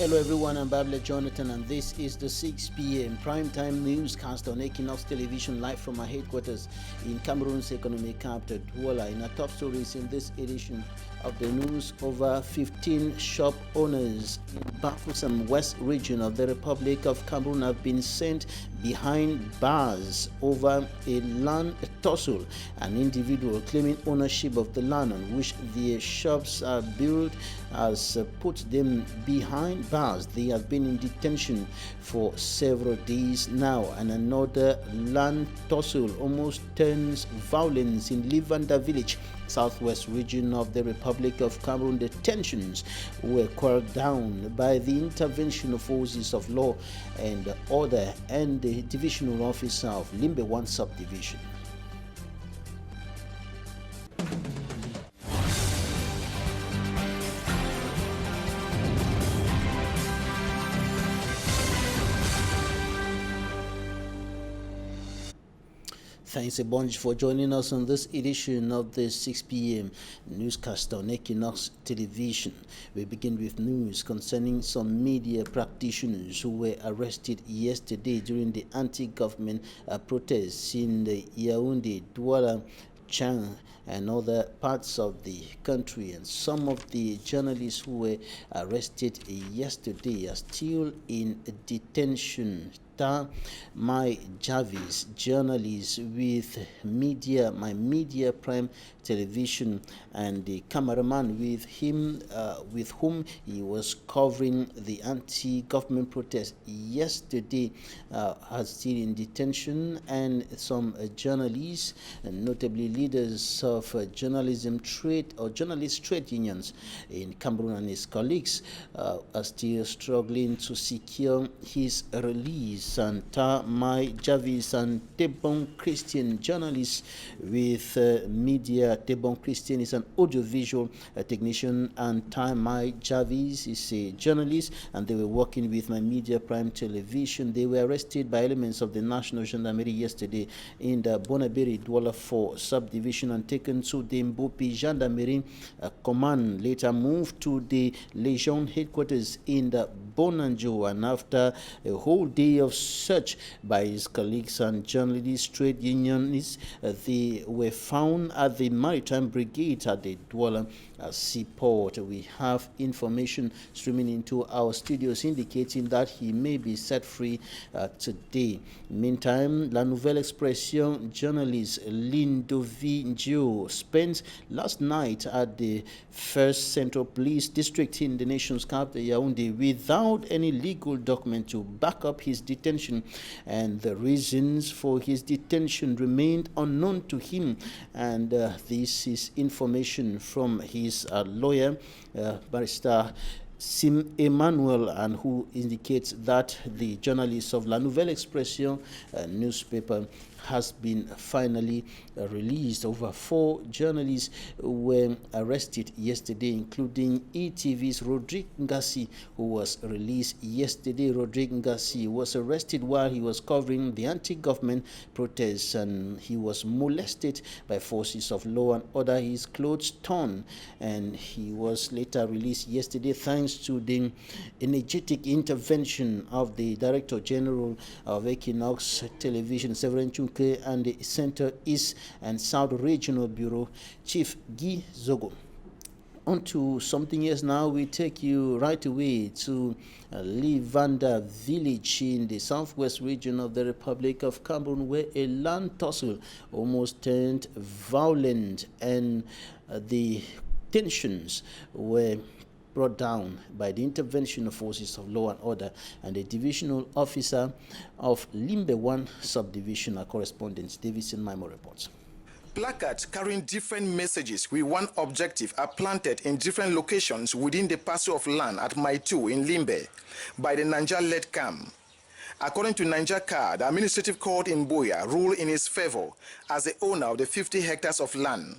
Hello everyone, I'm Babla Jonathan and this is the 6 p.m. primetime newscast on Équinoxe Television live from our headquarters in Cameroon's economic capital, Douala. In our top stories in this edition of the news, over 15 shop owners in Bafoussam West region of the Republic of Cameroon have been sent behind bars over a land tussle. An individual claiming ownership of the land on which their shops are built has put them behind bars. They have been in detention for several days now, and another land tussle almost turns violence in Livanda village, southwest region of the Republic of Cameroon. The tensions were quelled down by the intervention of forces of law and order and the divisional officer of Limbe 1 subdivision. Thanks a bunch for joining us on this edition of the 6 p.m. newscast on Équinoxe Television. We begin with news concerning some media practitioners who were arrested yesterday during the anti-government protests in the Yaoundé, Douala, Chang and other parts of the country, and some of the journalists who were arrested yesterday are still in detention. My Jarvis, journalist with My Media Prime Television, and the cameraman with whom he was covering the anti-government protest yesterday, are still in detention, and some journalists, notably leaders of journalist trade unions in Cameroon and his colleagues, are still struggling to secure his release. And My Jarvis and Tebon Christian, journalists with media. Tebon Christian is an audiovisual technician, and My Jarvis is a journalist, and they were working with My Media Prime Television. They were arrested by elements of the National Gendarmerie yesterday in the Bonaberi Douala 4 subdivision and taken to the Mbopi Gendarmerie command, later moved to the Legion headquarters in the Bonanjo, and after a whole day of search by his colleagues and journalists, trade unionists, they were found at the Maritime Brigade at the Douala seaport. We have information streaming into our studios indicating that he may be set free today. Meantime, La Nouvelle Expression journalist Lindovi Njio spent last night at the First Central Police District in the nation's capital, Yaoundé, without any legal document to back up his detention, and the reasons for his detention remained unknown to him. And this is information from his lawyer, Barrister Sim Emmanuel, and who indicates that the journalist of La Nouvelle Expression newspaper has been finally released. Over 4 journalists were arrested yesterday, including ETV's Rodrigue Ngassi, who was released yesterday. Rodrigue Ngassi was arrested while he was covering the anti-government protests, and he was molested by forces of law and order, his clothes torn, and he was later released yesterday thanks to the energetic intervention of the Director General of Équinoxe Television, Severin Chunke, and the Center East and South Regional Bureau Chief Guy Zogo. On to something else now. We take you right away to Livanda village in the southwest region of the Republic of Cameroon, where a land tussle almost turned violent, and the tensions were brought down by the intervention of forces of law and order and the divisional officer of Limbe 1 subdivision. Our correspondent Davidson Maimo reports. Placards carrying different messages with one objective are planted in different locations within the parcel of land at Maitu in Limbe by the Niger-led camp. According to Niger Car, the administrative court in Boya ruled in his favor as the owner of the 50 hectares of land.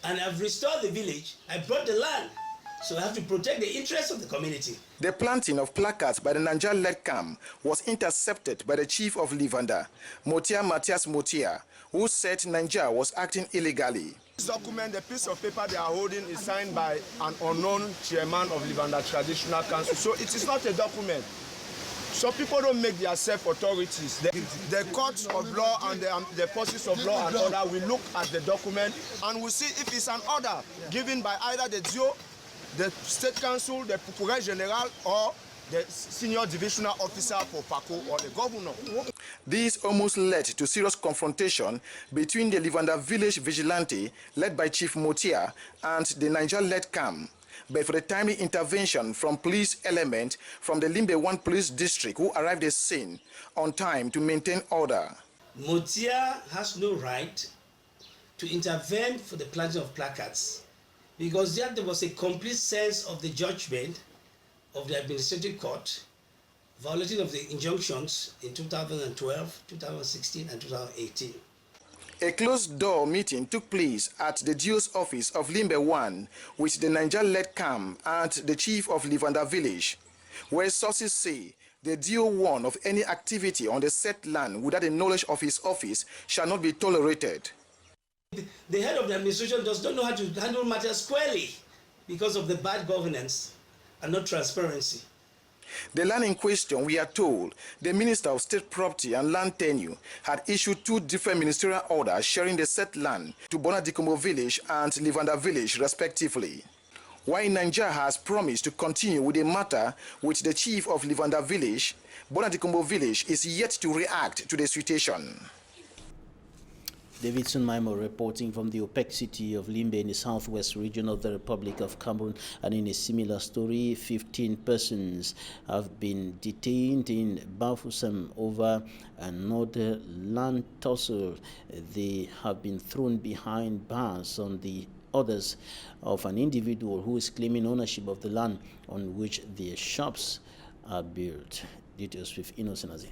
And I've restored the village. I brought the land. So we have to protect the interests of the community. The planting of placards by the Niger-led camp was intercepted by the chief of Livanda, Motia Matthias Motia, who said Niger was acting illegally. This document, the piece of paper they are holding, is signed by an unknown chairman of Livanda Traditional Council. So it is not a document. So people don't make themselves authorities. The courts of law and the forces of law and order will look at the document and will see if it's an order given by either the DIO, the State Council, the Procureur General, or the senior divisional officer for PACO or the governor. This almost led to serious confrontation between the Livanda village vigilante led by Chief Motia and the Niger-led camp. But for the timely intervention from police element from the Limbe 1 police district who arrived at scene on time to maintain order. Motia has no right to intervene for the planting of placards because there was a complete sense of the judgment of the administrative court, violating of the injunctions in 2012, 2016, and 2018. A closed-door meeting took place at the DIO's office of Limbe 1 with the Niger-led camp and the chief of Livanda village, where sources say the DIO warned of any activity on the set land without the knowledge of his office shall not be tolerated. The head of the administration does not know how to handle matters squarely because of the bad governance and not transparency. The land in question, we are told, the Minister of State Property and Land Tenure had issued 2 different ministerial orders sharing the set land to Bonadikombo village and Livanda village respectively. While Niger has promised to continue with the matter with the chief of Livanda village, Bonadikombo village is yet to react to the situation. Davidson Maimo reporting from the opaque city of Limbe in the southwest region of the Republic of Cameroon. And in a similar story, 15 persons have been detained in Bafoussam over another land tussle. They have been thrown behind bars on the orders of an individual who is claiming ownership of the land on which their shops are built. Details with Innocent Azi.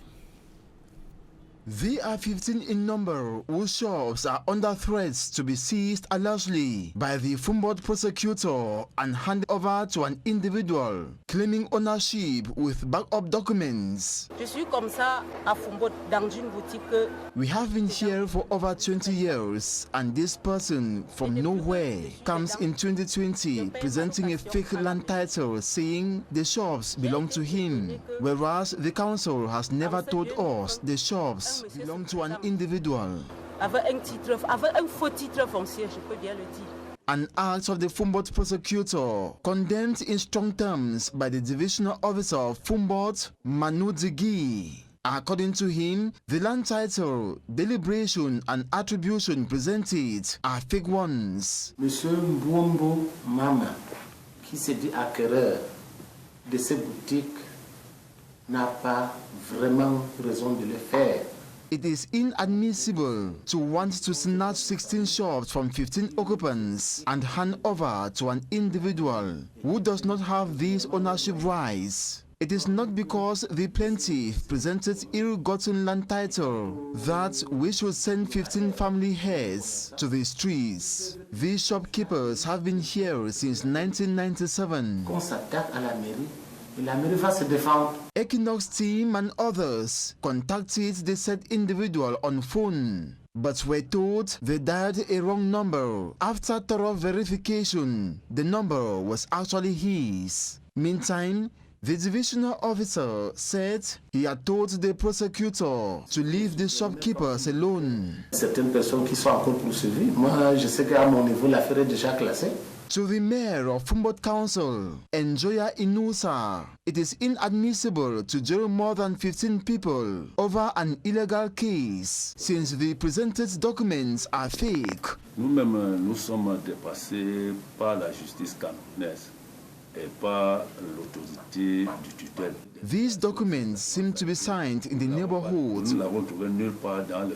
They are 15 in number whose shops are under threats to be seized allegedly by the Fumbold prosecutor and handed over to an individual claiming ownership with backup documents. Je suis comme ça à Fumbold dans une boutique. We have been here for over 20 years and this person from nowhere comes in 2020 presenting a fake land title saying the shops belong to him, whereas the council has never told us the shops belong to an individual. Avec un faux titre foncier, je peux bien le dire. An act of the Fumbold prosecutor condemned in strong terms by the divisional officer of Fumbold, Manu Digi. According to him, the land title, deliberation and attribution presented are fake ones. Monsieur Mbombo Mama, qui se dit acquéreur de ces boutiques, n'a pas vraiment raison de le faire. It is inadmissible to want to snatch 16 shops from 15 occupants and hand over to an individual who does not have these ownership rights. It is not because the plaintiff presented ill-gotten land title that we should send 15 family heads to the streets. These shopkeepers have been here since 1997. Qu'on s'attaque à la mairie. La mairie va se défendre. Équinoxe team and others contacted the said individual on phone, but were told they dialed a wrong number. After thorough verification, the number was actually his. Meantime, the divisional officer said he had told the prosecutor to leave the shopkeepers alone. Certaines personnes qui sont encore poursuivies, moi je sais qu'à mon niveau l'affaire est déjà classée. To the mayor of Fumbold Council, Njoya Inusa, it is inadmissible to jail more than 15 people over an illegal case, since the presented documents are fake. Nous-mêmes, nous sommes dépassés par la justice camerounaise et par l'autorité du tutelle. These documents seem to be signed in the neighborhood. Nous n'avons trouvé nulle part dans le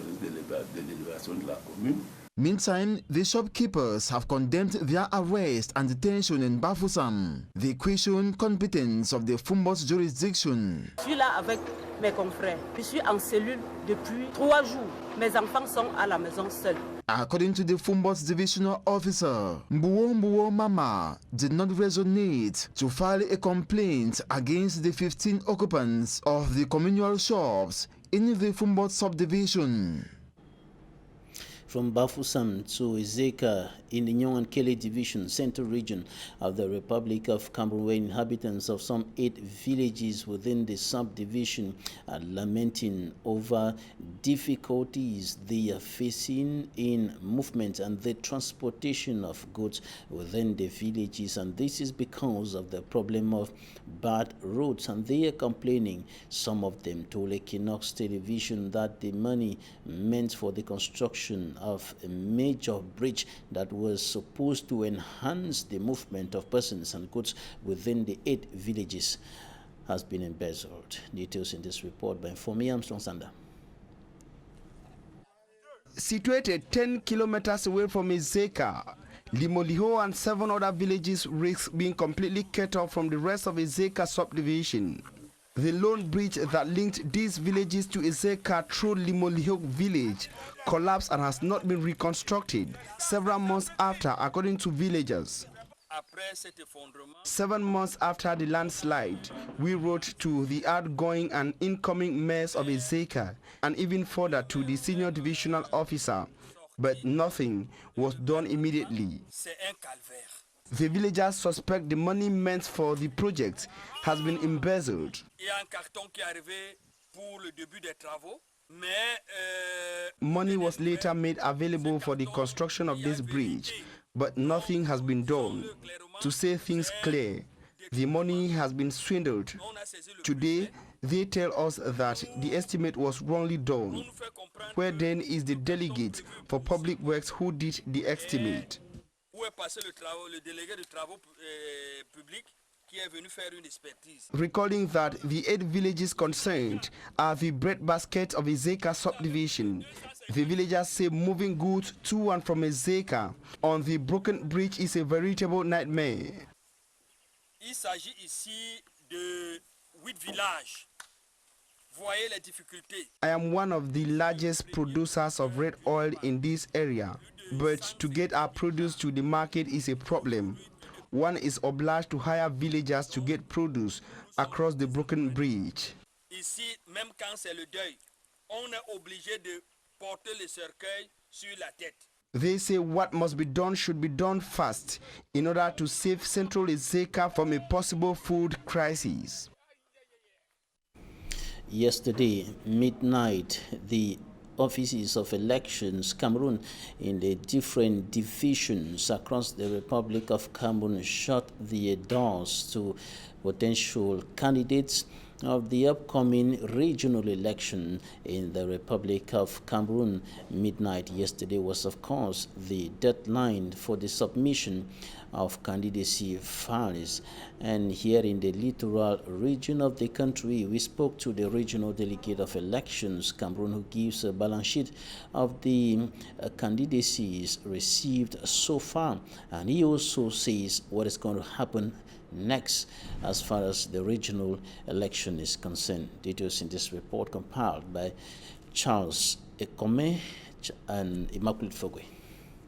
délibération de la commune. Meantime, the shopkeepers have condemned their arrest and detention in Bafoussam. They question competence of the Fumbold jurisdiction. Je suis là avec mes confrères. Je suis en cellule depuis 3 jours. Mes enfants sont à la maison seuls. According to the Fumbot's divisional officer, Mbuo Mama did not resonate to file a complaint against the 15 occupants of the communal shops in the Fumbot subdivision. From Bafoussam to Ezeka in the Nyong and Kele Division, Central Region of the Republic of Cameroon, where inhabitants of some 8 villages within the subdivision are lamenting over difficulties they are facing in movement and the transportation of goods within the villages, and this is because of the problem of bad roads, and they are complaining. Some of them told Équinoxe Television that the money meant for the construction of a major bridge that was supposed to enhance the movement of persons and goods within the 8 villages has been embezzled. Details in this report by Fomi Armstrong Sander. Situated 10 kilometers away from Ezeka, Limoliho and 7 other villages risk being completely cut off from the rest of Ezeka subdivision. The lone bridge that linked these villages to Ezeka through Limoliho village collapsed and has not been reconstructed several months after, according to villagers. 7 months after the landslide, we wrote to the outgoing and incoming mayors of Ezeka and even further to the senior divisional officer, but nothing was done immediately. The villagers suspect the money meant for the project has been embezzled. Money was later made available for the construction of this bridge, but nothing has been done. To say things clear, the money has been swindled. Today, they tell us that the estimate was wrongly done. Where then is the delegate for public works who did the estimate? Recalling that the 8 villages concerned are the breadbasket of Ezeka subdivision, the villagers say moving goods to and from Ezeka on the broken bridge is a veritable nightmare. Il s'agit ici de 8 villages. Voyez les difficultés. I am one of the largest producers of red oil in this area, but to get our produce to the market is a problem. One is obliged to hire villagers to get produce across the broken bridge. Ici, même quand c'est le deuil, on est obligé de porter le cercueil sur la tête. They say what must be done should be done fast in order to save Central Ezeka from a possible food crisis. Yesterday, midnight, the offices of elections Cameroon in the different divisions across the Republic of Cameroon shut the doors to potential candidates of the upcoming regional election in the Republic of Cameroon. Midnight yesterday was, of course, the deadline for the submission of candidacy files. And here in the littoral region of the country, we spoke to the regional delegate of elections Cameroon, who gives a balance sheet of the candidacies received so far, and he also says what is going to happen next as far as the regional election is concerned. Details in this report compiled by Charles Ekome and Immaculate Fogwe.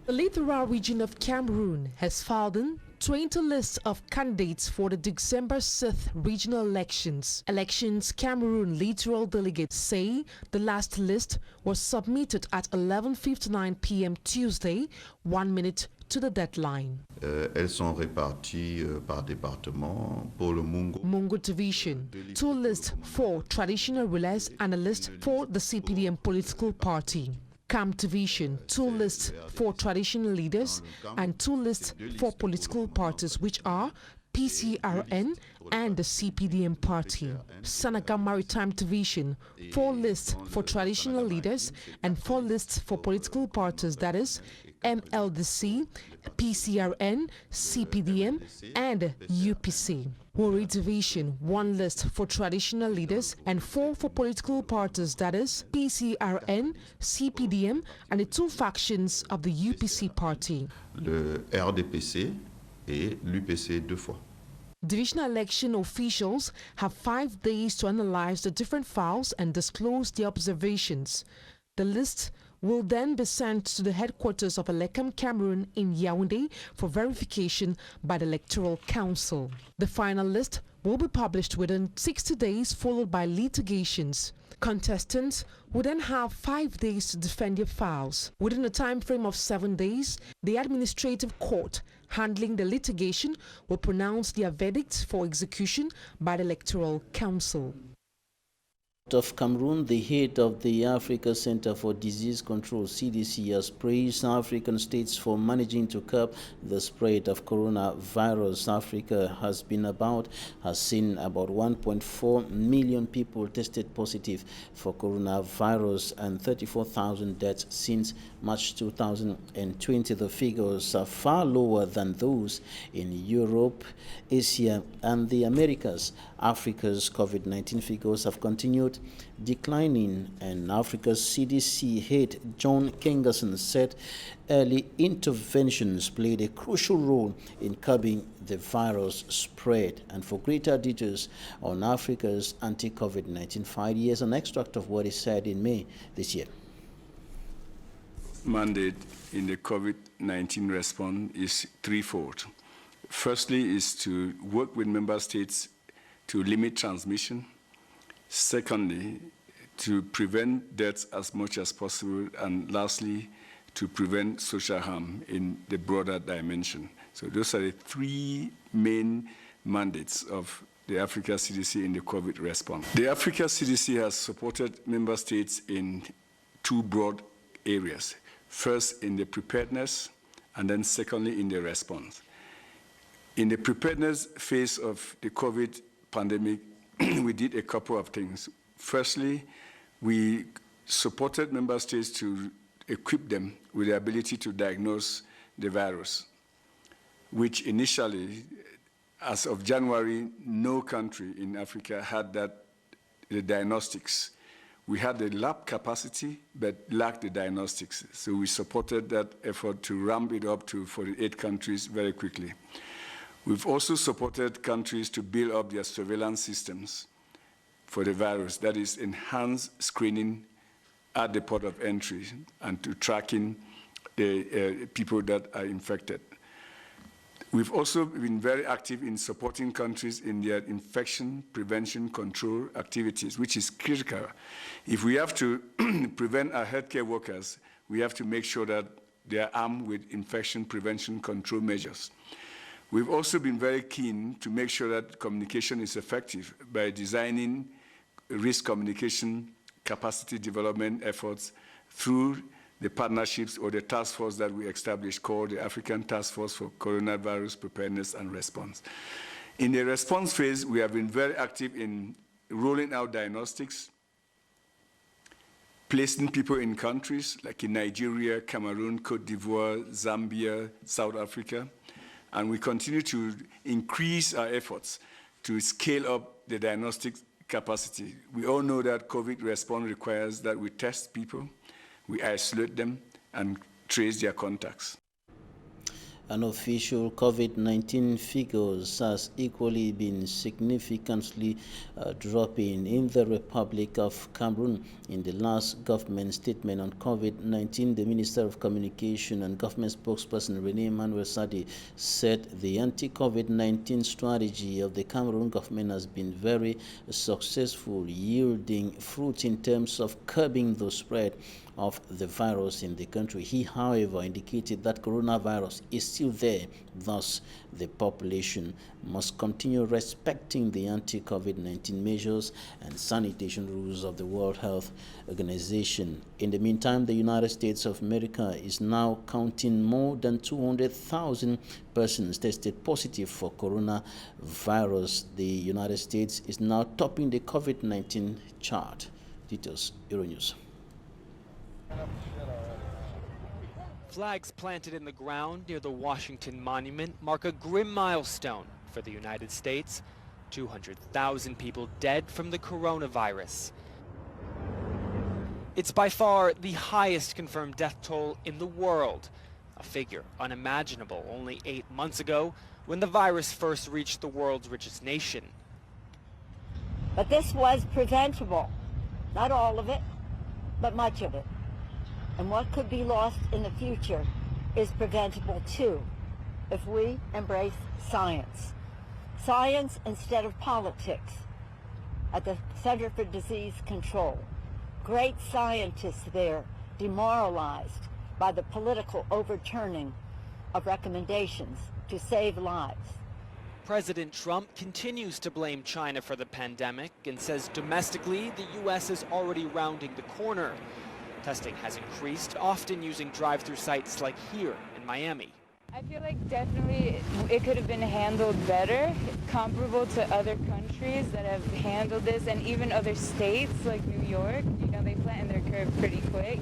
The littoral region of Cameroon has filed in 20 lists of candidates for the December 6th regional elections. Elections Cameroon littoral delegates say the last list was submitted at 11:59 p.m. Tuesday, 1 minute to the deadline. Elles sont réparties par département. Pour le Mungo Division, 2 lists for traditional rulers and a list for the CPDM political party. Camp Division, 2 lists for traditional leaders and 2 lists for political parties, which are PCRN and the CPDM party. Senegal Maritime Division, 4 lists for traditional leaders and 4 lists for political parties, that is MLDC, PCRN, CPDM, and UPC. Wari Division, 1 list for traditional leaders and 4 for political parties, that is PCRN, CPDM, and the 2 factions of the UPC party. Le RDPC et l'UPC 2 fois. Divisional election officials have 5 days to analyze the different files and disclose their observations. The list will then be sent to the headquarters of Elecam Cameroon in Yaoundé for verification by the Electoral Council. The final list will be published within 60 days, followed by litigations. Contestants will then have 5 days to defend their files. Within a time frame of 7 days, the administrative court handling the litigation will pronounce their verdict for execution by the Electoral Council. Of Cameroon, the head of the Africa Center for Disease Control, CDC, has praised African states for managing to curb the spread of coronavirus. Africa has seen about 1.4 million people tested positive for coronavirus and 34,000 deaths since March 2020. The figures are far lower than those in Europe, Asia, and the Americas. Africa's COVID-19 figures have continued declining, and Africa's CDC head John Kengasson said early interventions played a crucial role in curbing the virus spread. And for greater details on Africa's anti-COVID-19 fight, here's an extract of what he said in May this year. Mandate in the COVID-19 response is threefold. Firstly is to work with member states to limit transmission. Secondly, to prevent deaths as much as possible. And lastly, to prevent social harm in the broader dimension. So those are the three main mandates of the Africa CDC in the COVID response. The Africa CDC has supported member states in two broad areas. First, in the preparedness, and then secondly, in the response. In the preparedness phase of the COVID pandemic, we did a couple of things. Firstly, we supported member states to equip them with the ability to diagnose the virus, which initially, as of January, no country in Africa had the diagnostics. We had the lab capacity, but lacked the diagnostics. So we supported that effort to ramp it up to 48 countries very quickly. We've also supported countries to build up their surveillance systems for the virus, that is, enhanced screening at the port of entry and to tracking the people that are infected. We've also been very active in supporting countries in their infection prevention control activities, which is critical. If we have to prevent our healthcare workers, we have to make sure that they are armed with infection prevention control measures. We've also been very keen to make sure that communication is effective by designing risk communication capacity development efforts through the partnerships or the task force that we established called the African Task Force for Coronavirus Preparedness and Response. In the response phase, we have been very active in rolling out diagnostics, placing people in countries like in Nigeria, Cameroon, Cote d'Ivoire, Zambia, South Africa, and we continue to increase our efforts to scale up the diagnostic capacity. We all know that COVID response requires that we test people, we isolate them, and trace their contacts. Unofficial COVID-19 figures has equally been significantly dropping in the Republic of Cameroon. In the last government statement on COVID-19, the Minister of Communication and Government spokesperson Rene Emmanuel Sadi said the anti-COVID-19 strategy of the Cameroon government has been very successful, yielding fruit in terms of curbing the spread of the virus in the country. He, however, indicated that coronavirus is still there, thus the population must continue respecting the anti-COVID-19 measures and sanitation rules of the World Health Organization. In the meantime, the United States of America is now counting more than 200,000 persons tested positive for coronavirus. The United States is now topping the COVID-19 chart. Details, Euronews. Flags planted in the ground near the Washington Monument mark a grim milestone for the United States. 200,000 people dead from the coronavirus. It's by far the highest confirmed death toll in the world, a figure unimaginable only 8 months ago when the virus first reached the world's richest nation. But this was preventable. Not all of it, but much of it. And what could be lost in the future is preventable too, if we embrace science. Science instead of politics at the Center for Disease Control. Great scientists there demoralized by the political overturning of recommendations to save lives. President Trump continues to blame China for the pandemic and says domestically the U.S. is already rounding the corner. Testing has increased, often using drive-through sites like here in Miami. I feel like definitely it could have been handled better, comparable to other countries that have handled this, and even other states like New York. You know, they flatten their curve pretty quick.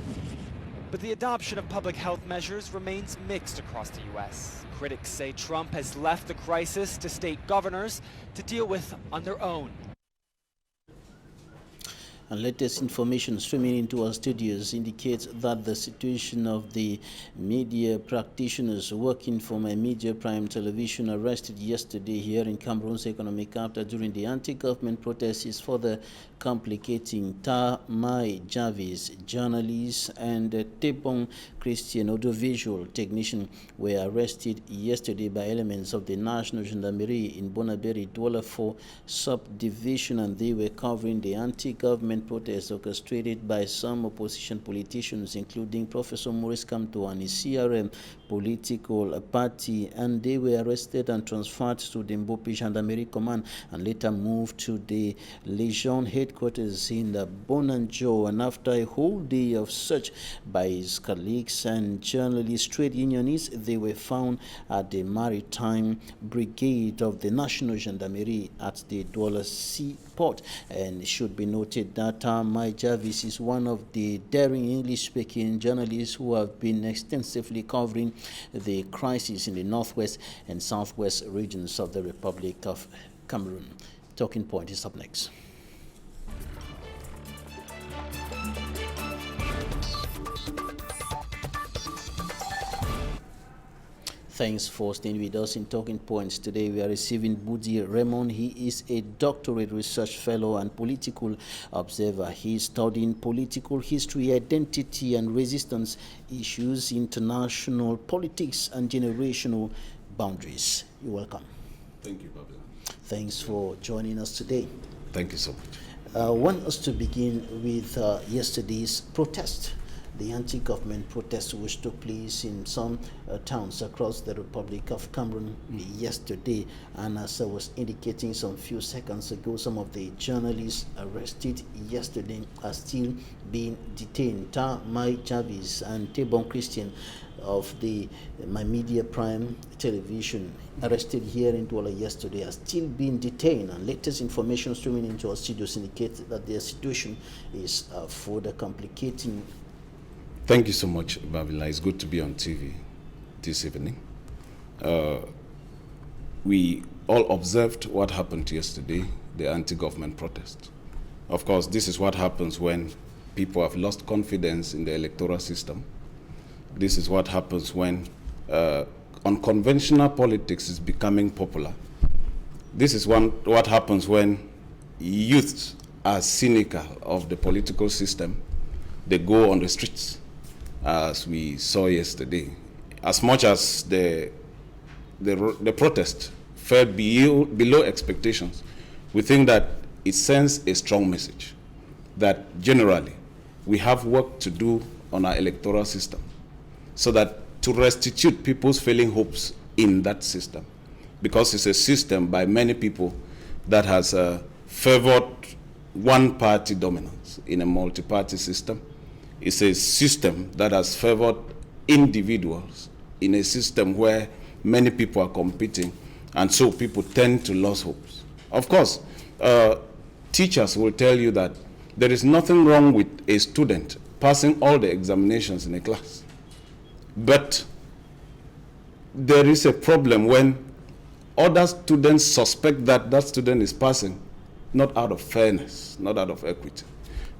But the adoption of public health measures remains mixed across the U.S. Critics say Trump has left the crisis to state governors to deal with on their own. And latest information streaming into our studios indicates that the situation of the media practitioners working for My Media Prime Television arrested yesterday here in Cameroon's economic capital during the anti-government protests is further complicating. Mai Jarvis, journalist, and Tebong Christian, audiovisual technician, were arrested yesterday by elements of the National Gendarmerie in Bonaberi Douala 4 subdivision, and they were covering the anti-government protests orchestrated by some opposition politicians, including Professor Maurice Kamto and his CRM political party, and they were arrested and transferred to the Mbopi Gendarmerie Command and later moved to the Legion headquarters in the Bonanjo. And after a whole day of search by his colleagues and journalist trade unionists, they were found at the Maritime Brigade of the National Gendarmerie at the Douala Seaport. And it should be noted that Mai Jarvis is one of the daring English-speaking journalists who have been extensively covering the crisis in the northwest and southwest regions of the Republic of Cameroon. Talking Point is up next. Thanks for staying with us in Talking Points. Today we are receiving Budi Raymond. He is a doctorate research fellow and political observer. He is studying political history, identity and resistance issues, international politics and generational boundaries. You're welcome. Thank you, Babylon. Thanks for joining us today. Thank you so much. I want us to begin with yesterday's protest. The anti-government protest which took place in some towns across the Republic of Cameroon yesterday, and as I was indicating some few seconds ago, some of the journalists arrested yesterday are still being detained. Mai Jarvis and Tebong Christian of the My Media Prime Television, arrested here in Douala yesterday, are still being detained, and latest information streaming into our studios indicates that their situation is further complicating. Thank you so much, Babila. It's good to be on TV this evening. We all observed what happened yesterday, the anti-government protest. Of course, this is what happens when people have lost confidence in the electoral system. This is what happens when unconventional politics is becoming popular. This is what happens when youths are cynical of the political system. They go on the streets, as we saw yesterday. As much as the protest fell below expectations, we think that it sends a strong message that generally we have work to do on our electoral system, so that to restitute people's failing hopes in that system, because it's a system by many people that has favored one-party dominance in a multi-party system. It's a system that has favored individuals in a system where many people are competing, and so people tend to lose hopes. Of course, teachers will tell you that there is nothing wrong with a student passing all the examinations in a class. But there is a problem when other students suspect that that student is passing, not out of fairness, not out of equity.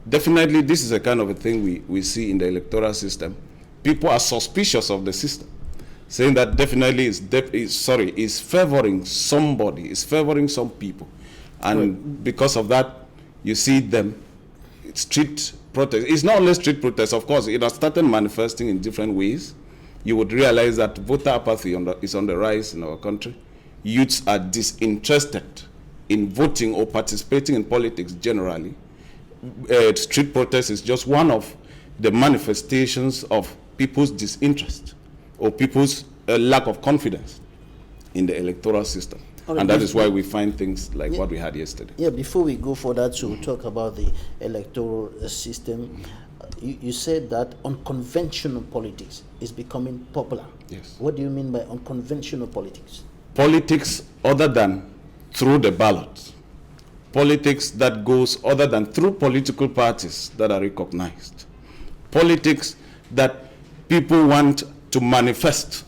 Definitely, this is a kind of a thing we see in the electoral system. People are suspicious of the system, saying that definitely is favoring somebody, is favoring some people. And because of that, you see them treat protest. It's not only street protests, of course, it has started manifesting in different ways. You would realize that voter apathy is on the rise in our country. Youths are disinterested in voting or participating in politics generally. Street protest is just one of the manifestations of people's disinterest or people's lack of confidence in the electoral system. And that is why we find things like what we had yesterday. Yeah, before we go further to talk about the electoral system, you said that unconventional politics is becoming popular. Yes. What do you mean by unconventional politics? Politics other than through the ballot. Politics that goes other than through political parties that are recognized. Politics that people want to manifest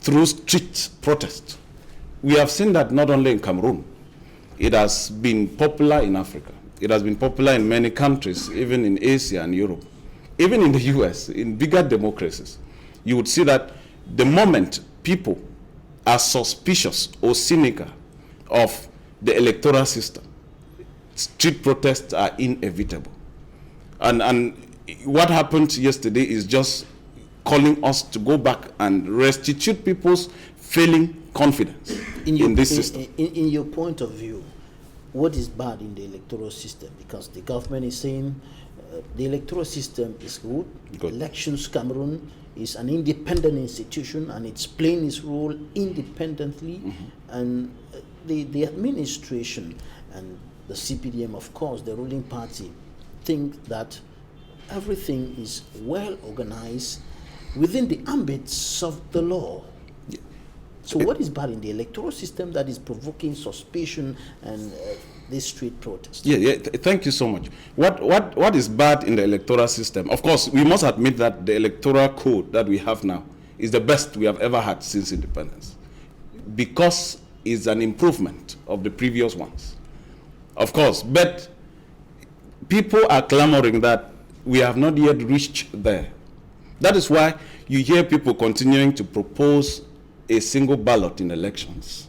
through street protest. We have seen that not only in Cameroon. It has been popular in Africa. It has been popular in many countries, even in Asia and Europe. Even in the US, in bigger democracies, you would see that the moment people are suspicious or cynical of the electoral system, street protests are inevitable. And what happened yesterday is just calling us to go back and restitute people's failing confidence in this system. In your point of view, what is bad in the electoral system? Because the government is saying the electoral system is good. Elections Cameroon is an independent institution and it's playing its role independently. And the administration and the CPDM, of course, the ruling party, think that everything is well organized within the ambits of the law. So what is bad in the electoral system that is provoking suspicion and this street protest? Thank you so much. What is bad in the electoral system? Of course, we must admit that the electoral code that we have now is the best we have ever had since independence, because it's an improvement of the previous ones. Of course, but people are clamoring that we have not yet reached there. That is why you hear people continuing to propose a single ballot in elections.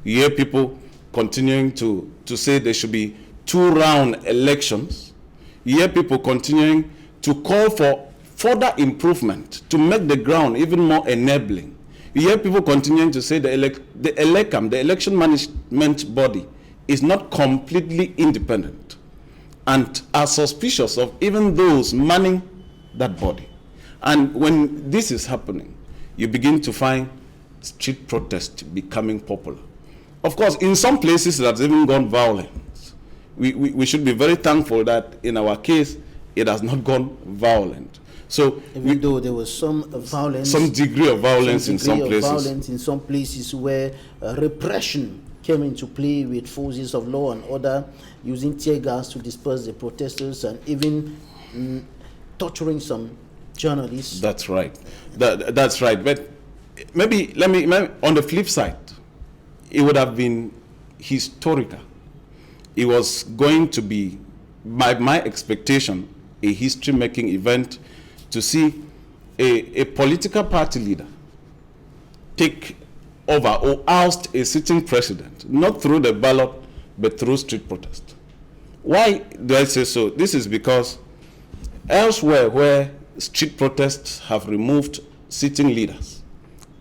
You hear people continuing to say there should be 2-round elections. You hear people continuing to call for further improvement to make the ground even more enabling. You hear people continuing to say the ELECAM, the election management body, is not completely independent and are suspicious of even those manning that body. And when this is happening, you begin to find street protest becoming popular. Of course, in some places it has even gone violent. We should be very thankful that in our case, it has not gone violent. So even though there was some violence, some degree of violence in some places. Violence in some places where repression came into play with forces of law and order, using tear gas to disperse the protesters and even torturing some journalists. That's right. That's right. But maybe on the flip side, it would have been historical. It was going to be, by my expectation, a history-making event to see a political party leader take over or oust a sitting president, not through the ballot, but through street protest. Why do I say so? This is because elsewhere where street protests have removed sitting leaders,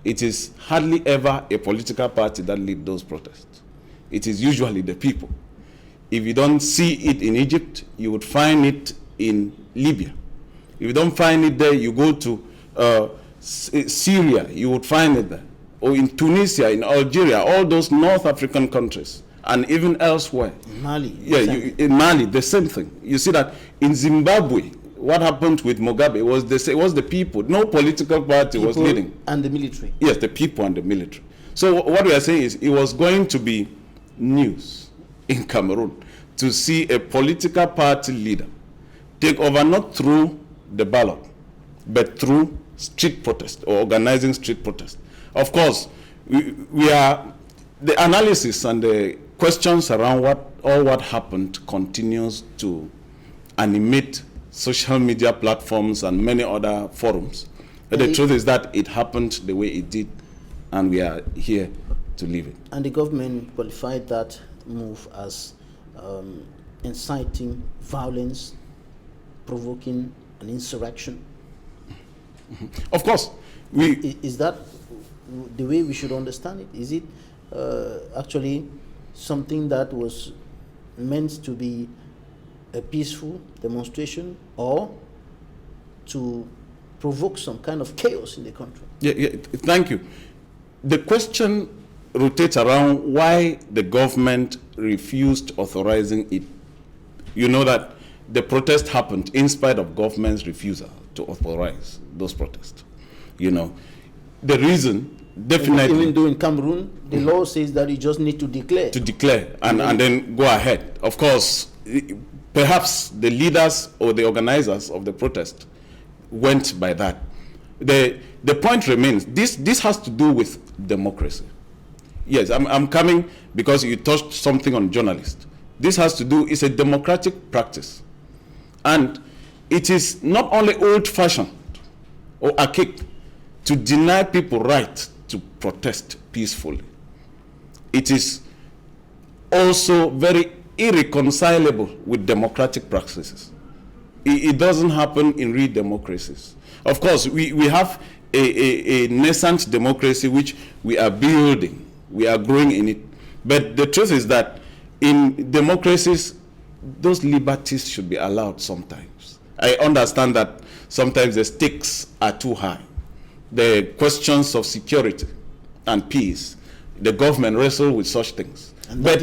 it is hardly ever a political party that leads those protests. It is usually the people. If you don't see it in Egypt, you would find it in Libya. If you don't find it there, you go to Syria, you would find it there. Or in Tunisia, in Algeria, all those North African countries, and even elsewhere. In Mali. In Mali, the same thing. You see that in Zimbabwe, what happened with Mugabe was the people. No political party was leading. And the military. Yes, the people and the military. So what we are saying is it was going to be news in Cameroon to see a political party leader take over not through the ballot, but through street protest or organizing street protest. Of course, we are, the analysis and the questions around what happened continues to animate social media platforms and many other forums. But the truth is that it happened the way it did, and we are here to leave it. And the government qualified that move as inciting violence provoking an insurrection? Of course. Is that the way we should understand it? Is it actually something that was meant to be a peaceful demonstration, or to provoke some kind of chaos in the country? Yeah, thank you. The question rotates around why the government refused authorizing it. You know that the protest happened in spite of government's refusal to authorize those protests. You know, the reason definitely... Even though in Cameroon, the law says that you just need to declare. To declare and then go ahead. Of course, perhaps the leaders or the organizers of the protest went by that. The point remains, this has to do with democracy. Yes, I'm coming because you touched something on journalists. This has to do, it's a democratic practice. And it is not only old-fashioned or archaic to deny people right to protest peacefully. It is also very irreconcilable with democratic practices. It doesn't happen in real democracies. Of course, we have a nascent democracy which we are building. We are growing in it. But the truth is that in democracies, those liberties should be allowed sometimes. I understand that sometimes the stakes are too high. The questions of security and peace, the government wrestle with such things. And that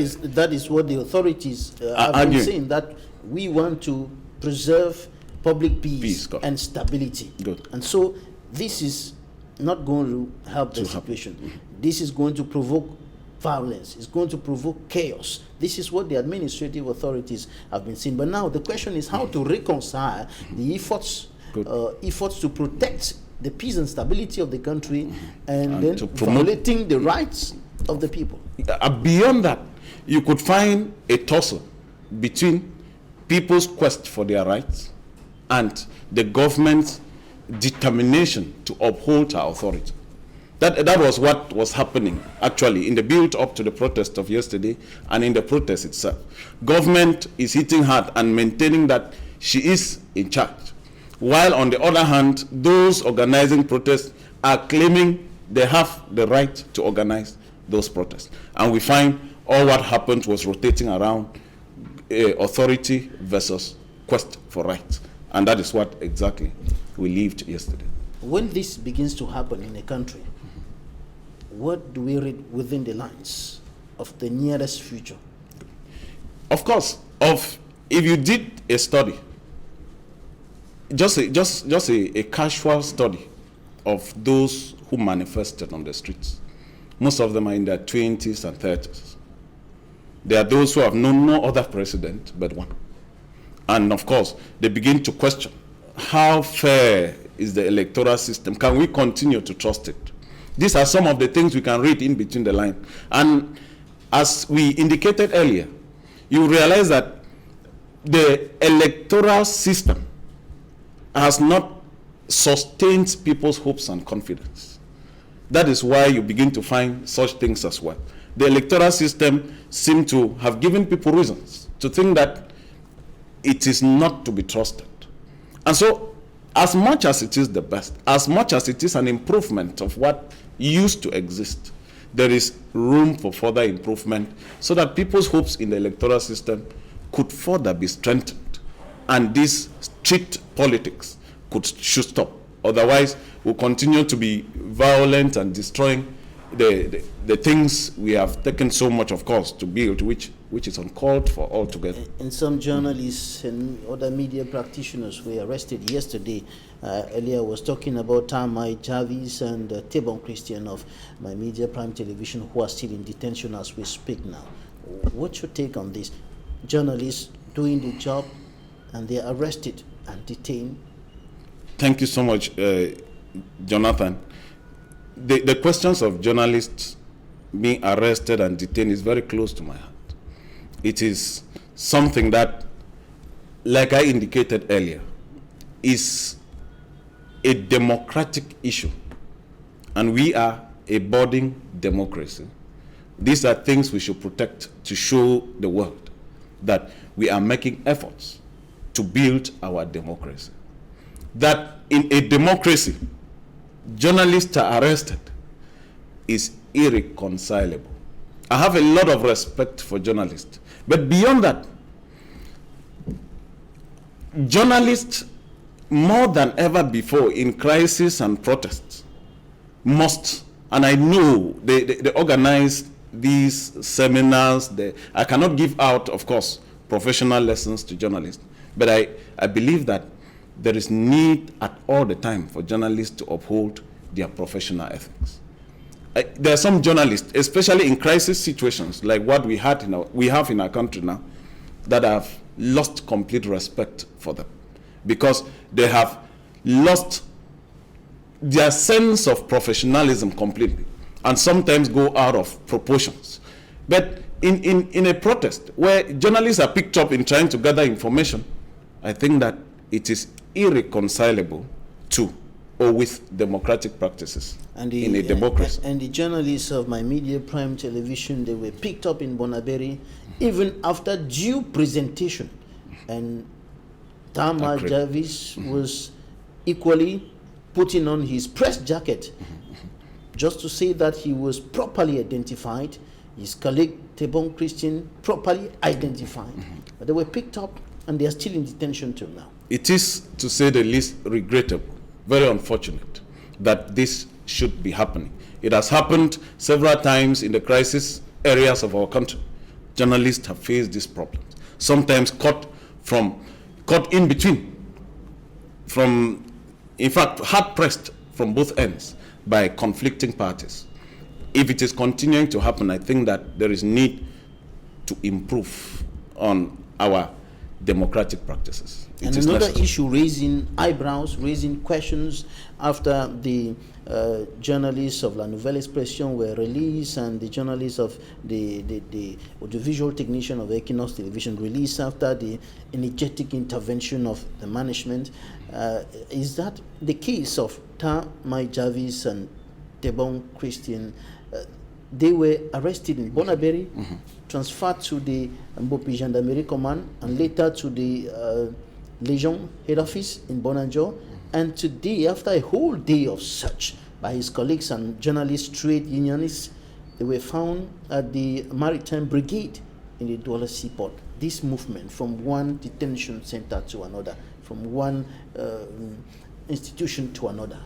is what the authorities have been saying, that we want to preserve public peace and stability. Good. And so this is not going to help the situation. This is going to provoke violence. It's going to provoke chaos. This is what the administrative authorities have been saying. But now the question is how to reconcile the efforts to protect the peace and stability of the country and then violating the rights of the people. Beyond that, you could find a tussle between people's quest for their rights and the government's determination to uphold our authority. That was what was happening actually in the build up to the protest of yesterday and in the protest itself. Government is hitting hard and maintaining that she is in charge, while on the other hand, those organizing protests are claiming they have the right to organize those protests. And we find all what happened was rotating around authority versus quest for rights. And that is what exactly we lived yesterday. When this begins to happen in a country, what do we read within the lines of the nearest future? Of course, if you did a study, just a casual study of those who manifested on the streets, most of them are in their 20s and 30s. There are those who have known no other president but one. And of course, they begin to question, how fair is the electoral system? Can we continue to trust it? These are some of the things we can read in between the lines. And as we indicated earlier, you realize that the electoral system has not sustained people's hopes and confidence. That is why you begin to find such things as well. The electoral system seems to have given people reasons to think that it is not to be trusted. And so, as much as it is the best, as much as it is an improvement of what used to exist, there is room for further improvement so that people's hopes in the electoral system could further be strengthened and this strict politics should stop. Otherwise, we'll continue to be violent and destroying the things we have taken so much, of course, to build, which is uncalled for altogether. And some journalists and other media practitioners were arrested yesterday. Earlier I was talking about Tamai Jarvis and Tebon Christian of My Media Prime Television, who are still in detention as we speak now. What's your take on this? Journalists doing the job and they're arrested and detained. Thank you so much, Jonathan. The questions of journalists being arrested and detained is very close to my heart. It is something that, like I indicated earlier, is a democratic issue. And we are a budding democracy. These are things we should protect to show the world that we are making efforts to build our democracy. That in a democracy, journalists are arrested is irreconcilable. I have a lot of respect for journalists, but beyond that, journalists, more than ever before in crisis and protests, must, and I know they organize these seminars. I cannot give out, of course, professional lessons to journalists, but I believe that there is need at all the time for journalists to uphold their professional ethics. There are some journalists, especially in crisis situations like what we have in our country now, that have lost complete respect for them because they have lost their sense of professionalism completely and sometimes go out of proportions. But in a protest where journalists are picked up in trying to gather information, I think that it is irreconcilable to or with democratic practices in a democracy. And the journalists of My Media Prime Television, they were picked up in Bonaberi even after due presentation. And Tama Jarvis was equally putting on his press jacket just to say that he was properly identified, his colleague Tebon Christian properly identified. But they were picked up and they are still in detention till now. It is, to say the least, regrettable, very unfortunate that this should be happening. It has happened several times in the crisis areas of our country. Journalists have faced these problems, sometimes caught in between, in fact, hard pressed from both ends by conflicting parties. If it is continuing to happen, I think that there is need to improve on our democratic practices. And another issue raising eyebrows, raising questions after the journalists of La Nouvelle Expression were released and the journalists of the audiovisual technician of Équinoxe Television released after the energetic intervention of the management. Is that the case of Mai Jarvis and Tebon Christian? They were arrested in Bonaberi, transferred to the Mbopi Gendarmerie Command, and later to the Legion head office in Bonanjo. And today, after a whole day of search by his colleagues and journalists, trade unionists, they were found at the Maritime Brigade in the Douala Seaport. This movement from one detention center to another, from one institution to another.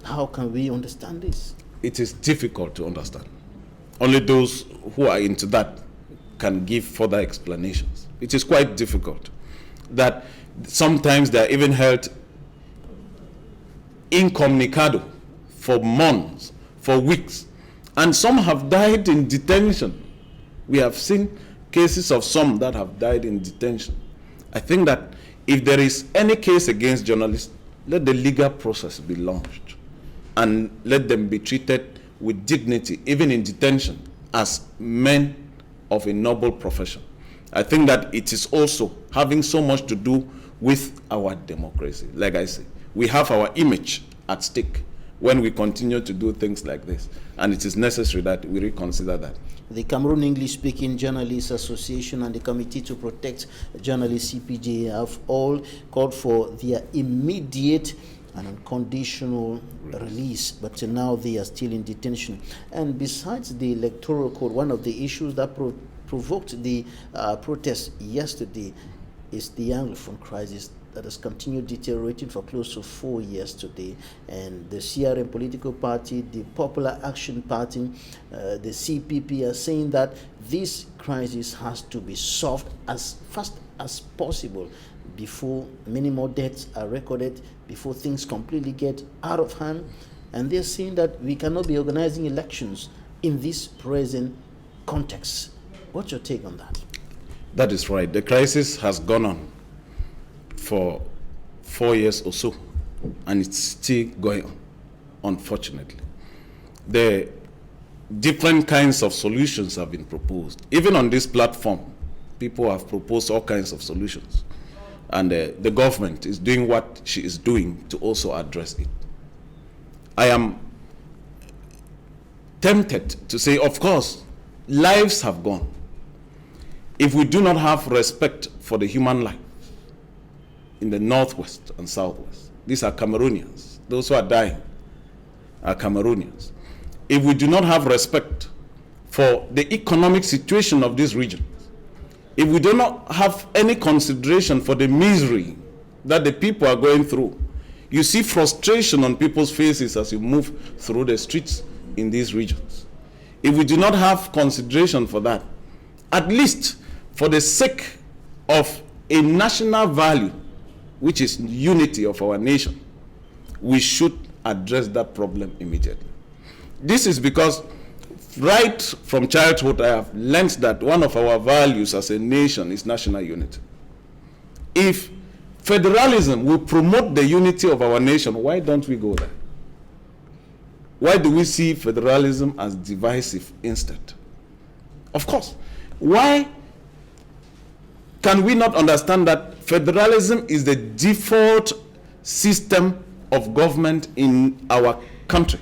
How can we understand this? It is difficult to understand. Only those who are into that can give further explanations. It is quite difficult. That sometimes they are even held incommunicado for months, for weeks, and some have died in detention. We have seen cases of some that have died in detention. I think that if there is any case against journalists, let the legal process be launched and let them be treated with dignity, even in detention, as men of a noble profession. I think that it is also having so much to do with our democracy. Like I say, we have our image at stake when we continue to do things like this, and it is necessary that we reconsider that. The Cameroon English-speaking Journalists Association and the Committee to Protect Journalists, CPJ, have all called for their immediate and unconditional release, but till now they are still in detention. And besides the electoral code, one of the issues that provoked the protest yesterday is the Anglophone crisis that has continued deteriorating for close to 4 years today. And the CRM political party, the Popular Action Party, the CPP are saying that this crisis has to be solved as fast as possible before many more deaths are recorded, before things completely get out of hand. And they're saying that we cannot be organizing elections in this present context. What's your take on that? That is right. The crisis has gone on for 4 years or so, and it's still going on, unfortunately. The different kinds of solutions have been proposed. Even on this platform, people have proposed all kinds of solutions. And the government is doing what she is doing to also address it. I am tempted to say, of course, lives have gone. If we do not have respect for the human life, in the northwest and southwest. These are Cameroonians. Those who are dying are Cameroonians. If we do not have respect for the economic situation of these regions, if we do not have any consideration for the misery that the people are going through, you see frustration on people's faces as you move through the streets in these regions. If we do not have consideration for that, at least for the sake of a national value, which is unity of our nation, we should address that problem immediately. This is because right from childhood I have learned that one of our values as a nation is national unity. If federalism will promote the unity of our nation, why don't we go there? Why do we see federalism as divisive instead? Of course, why can we not understand that federalism is the default system of government in our country,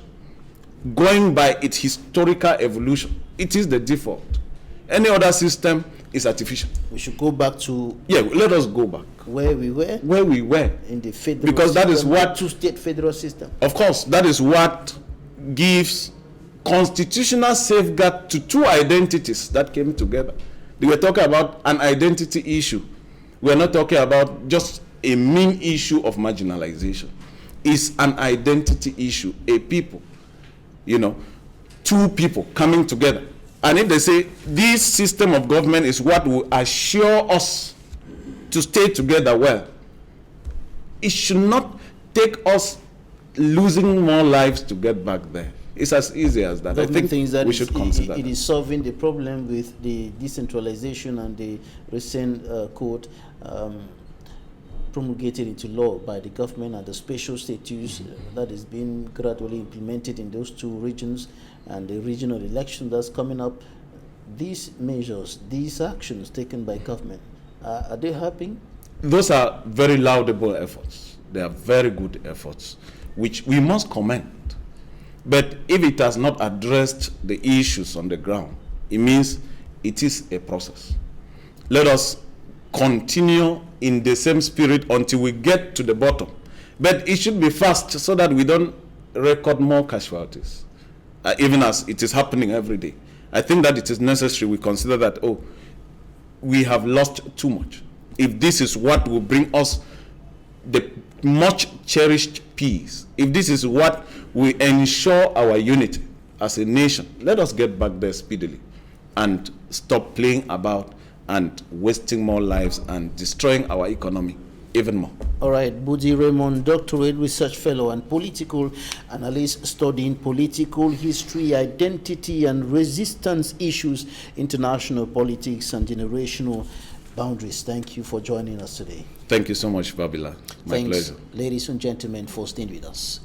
going by its historical evolution? It is the default. Any other system is artificial. We should go back to... Yeah, let us go back. Where we were? Where we were. In the federal because system, that is what... two-state federal system. Of course, that is what gives constitutional safeguard to two identities that came together. They were talking about an identity issue. We are not talking about just a mean issue of marginalization. It's an identity issue, a people, you know, two people coming together. And if they say this system of government is what will assure us to stay together well, it should not take us losing more lives to get back there. It's as easy as that. I think we should consider it is solving the problem with the decentralization and the recent code promulgated into law by the government and the special status that is being gradually implemented in those two regions and the regional election that's coming up. These measures, these actions taken by government, are they helping? Those are very laudable efforts. They are very good efforts, which we must commend. But if it has not addressed the issues on the ground, it means it is a process. Let us continue in the same spirit until we get to the bottom. But it should be fast so that we don't record more casualties, even as it is happening every day. I think that it is necessary we consider that, oh, we have lost too much. If this is what will bring us the much cherished peace, if this is what will ensure our unity as a nation, let us get back there speedily and stop playing about and wasting more lives and destroying our economy even more. All right, Budi Raymond, doctorate research fellow and political analyst studying political history, identity and resistance issues, international politics and generational boundaries. Thank you for joining us today. Thank you so much, Babila. My pleasure. Ladies and gentlemen, for staying with us.